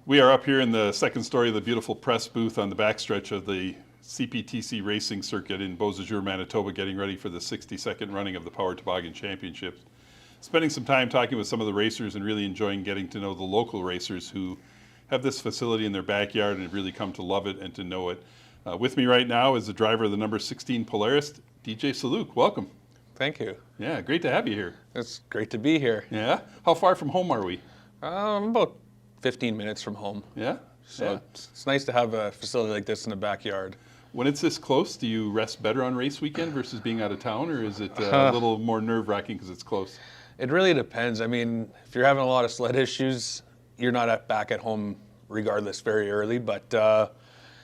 We are up here in the second story of the beautiful press booth on the backstretch of the CPTC racing circuit in Beausejour, Manitoba, getting ready for the 62nd running of the Power Toboggan Championships. Spending some time talking with some of the racers and really enjoying getting to know the local racers who have this facility in their backyard and have really come to love it and to know it. With me right now is the driver of the number 16 Polaris, DJ Saluk. Welcome. Thank you. Yeah, great to have you here. It's great to be here. Yeah? How far from home are we? About 15 minutes from home. Yeah? So Yeah. it's nice to have a facility like this in the backyard. When it's this close, do you rest better on race weekend versus being out of town, or is it a little more nerve-wracking because it's close? It really depends. I mean, if you're having a lot of sled issues, you're not back at home regardless very early, but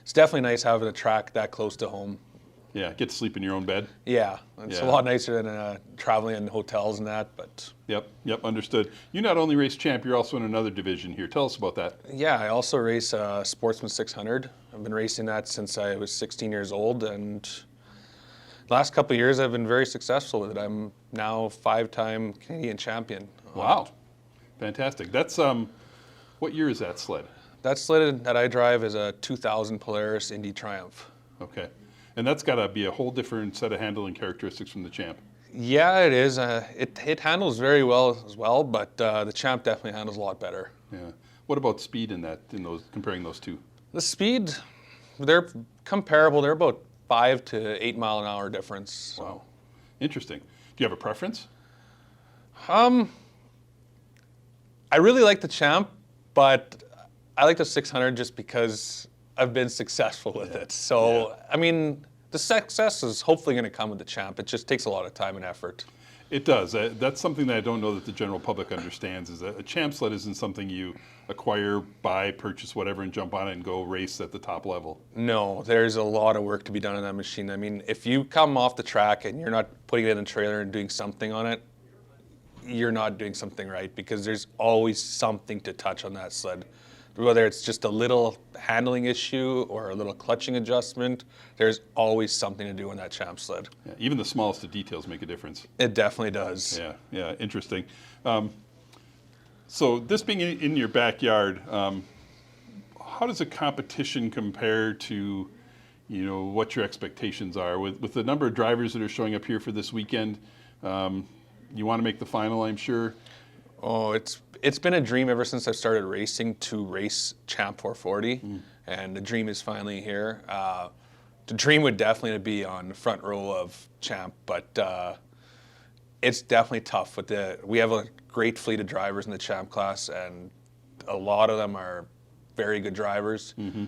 it's definitely nice having a track that close to home. Yeah, get to sleep in your own bed. Yeah, it's a Yeah. lot nicer than traveling in hotels and that, but Yep, understood. You not only race champ, you're also in another division here. Tell us about that. yeah, I also race Sportsman 600. I've been racing that since I was 16 years old, and the last couple of years I've been very successful with it. I'm now a 5-time Canadian champion. Wow, fantastic. That's what year is that sled? That sled that I drive is a 2000 Polaris Indy Triumph. Okay, and that's got to be a whole different set of handling characteristics from the champ. Yeah, it is. It handles very well as well, but the Champ definitely handles a lot better. Yeah. What about speed in those comparing those two? The speed, they're comparable. They're about 5 to 8 mile an hour difference. Wow, interesting. Do you have a preference? I really like the Champ, but I like the 600 just because I've been successful with it. So, I mean, the success is hopefully going to come with the Champ. It just takes a lot of time and effort. It does. That's something that I don't know that the general public understands, is that a champ sled isn't something you acquire, buy, purchase, whatever, and jump on it and go race at the top level. No, there's a lot of work to be done on that machine. I mean, if you come off the track and you're not putting it in a trailer and doing something on it, you're not doing something right, because there's always something to touch on that sled. Whether it's just a little handling issue or a little clutching adjustment, there's always something to do on that Champ sled. Yeah, even the smallest of details make a difference. It definitely does. Yeah, interesting. So this being in your backyard, how does a competition compare to, what your expectations are? With the number of drivers that are showing up here for this weekend, you want to make the final, I'm sure. Oh, it's been a dream ever since I started racing to race Champ 440, and the dream is finally here. The dream would definitely be on the front row of Champ, but it's definitely tough. We have a great fleet of drivers in the Champ class, and a lot of them are very good drivers. A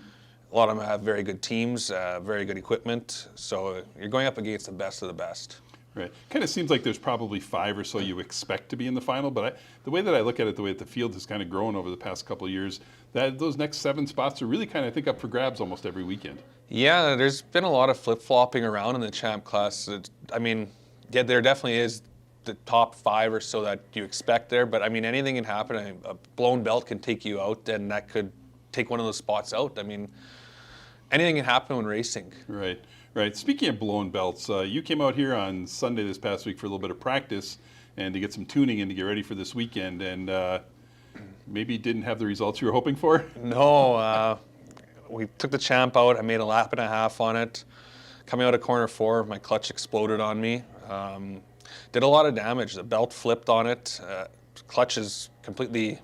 lot of them have very good teams, very good equipment. So you're going up against the best of the best. Right. Kind of seems like there's probably 5 or so you expect to be in the final, but the way that I look at it, the way that the field has kind of grown over the past couple of years, that those next 7 spots are really kind of, I think, up for grabs almost every weekend. Yeah, there's been a lot of flip-flopping around in the Champ class. Yeah, there definitely is the top 5 or so that you expect there, but I mean, anything can happen. A blown belt can take you out, and that could take one of those spots out. I mean, anything can happen when racing. Right. Right. Speaking of blown belts, you came out here on Sunday this past week for a little bit of practice and to get some tuning and to get ready for this weekend, and maybe didn't have the results you were hoping for? No, we took the Champ out. I made a lap and a half on it. Coming out of corner 4, my clutch exploded on me. Did a lot of damage. The belt flipped on it. Clutch is completely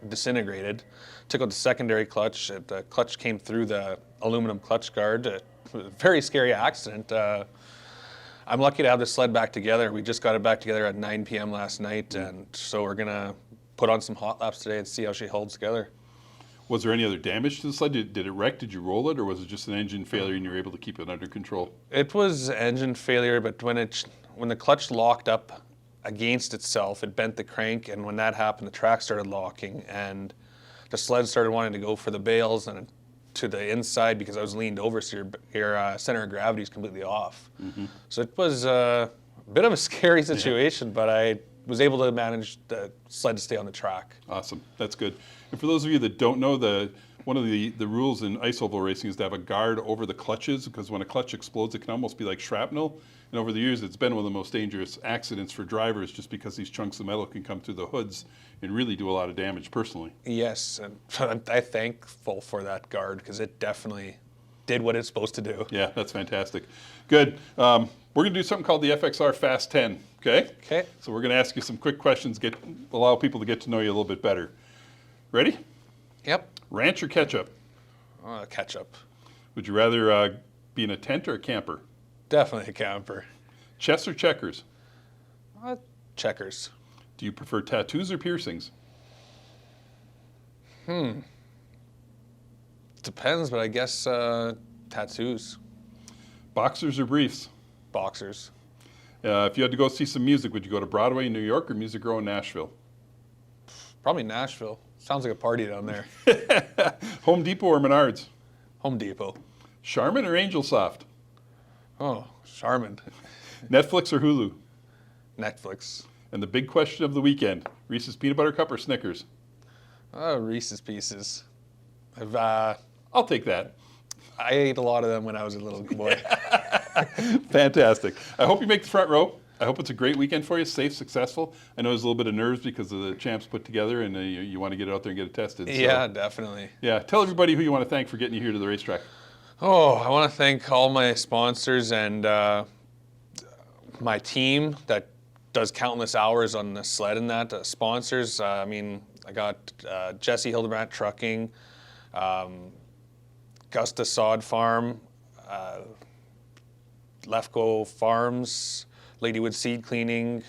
disintegrated. Took out the secondary clutch. The clutch came through the aluminum clutch guard. It was a very scary accident. I'm lucky to have the sled back together. We just got it back together at 9 p.m. last night, and so we're going to put on some hot laps today and see how she holds together. Was there any other damage to the sled? Did it wreck? Did you roll it? Or was it just an engine failure and you were able to keep it under control? It was engine failure, but when the clutch locked up against itself, it bent the crank, and when that happened, the track started locking, and the sled started wanting to go for the bales and to the inside because I was leaned over, so your center of gravity is completely off. So it was a bit of a scary situation, but I was able to manage the sled to stay on the track. Awesome. That's good. And for those of you that don't know, one of the rules in ice oval racing is to have a guard over the clutches, because when a clutch explodes, it can almost be like shrapnel. And over the years, it's been one of the most dangerous accidents for drivers just because these chunks of metal can come through the hoods and really do a lot of damage personally. Yes, and I'm thankful for that guard because it definitely did what it's supposed to do. Yeah, that's fantastic. Good. We're going to do something called the FXR Fast 10, okay? Okay. So we're going to ask you some quick questions, allow people to get to know you a little bit better. Ready? Yep. Ranch or ketchup? Ketchup. Would you rather be in a tent or a camper? Definitely a camper. Chess or checkers? Checkers. Do you prefer tattoos or piercings? Depends, but I guess tattoos. Boxers or briefs? Boxers. If you had to go see some music, would you go to Broadway in New York or Music Row in Nashville? Probably Nashville. Sounds like a party down there. Home Depot or Menards? Home Depot. Charmin or Angel Soft? Oh, Charmin. Netflix or Hulu? Netflix. And the big question of the weekend, Reese's Peanut Butter Cup or Snickers? Reese's Pieces. I'll take that. I ate a lot of them when I was a little boy. Fantastic. I hope you make the front row. I hope it's a great weekend for you, safe, successful. I know there's a little bit of nerves because of the champs put together and you want to get out there and get it tested. So, Yeah, definitely. yeah, tell everybody who you want to thank for getting you here to the racetrack. Oh, I want to thank all my sponsors and my team that does countless hours on the sled and that. Sponsors, I got Jesse Hildebrandt Trucking, Gusta Sod Farm, Lefko Farms, Ladywood Seed Cleaning,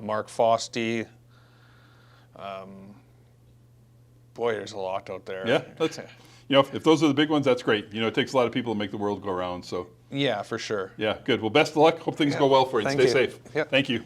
Mark Fosty. Boy, there's a lot out there. Yeah, if those are the big ones, that's great. It takes a lot of people to make the world go round. So Yeah, for sure. yeah, good. Well, best of luck. Hope things go well for you. Thank Stay you. safe. Yeah. Thank you.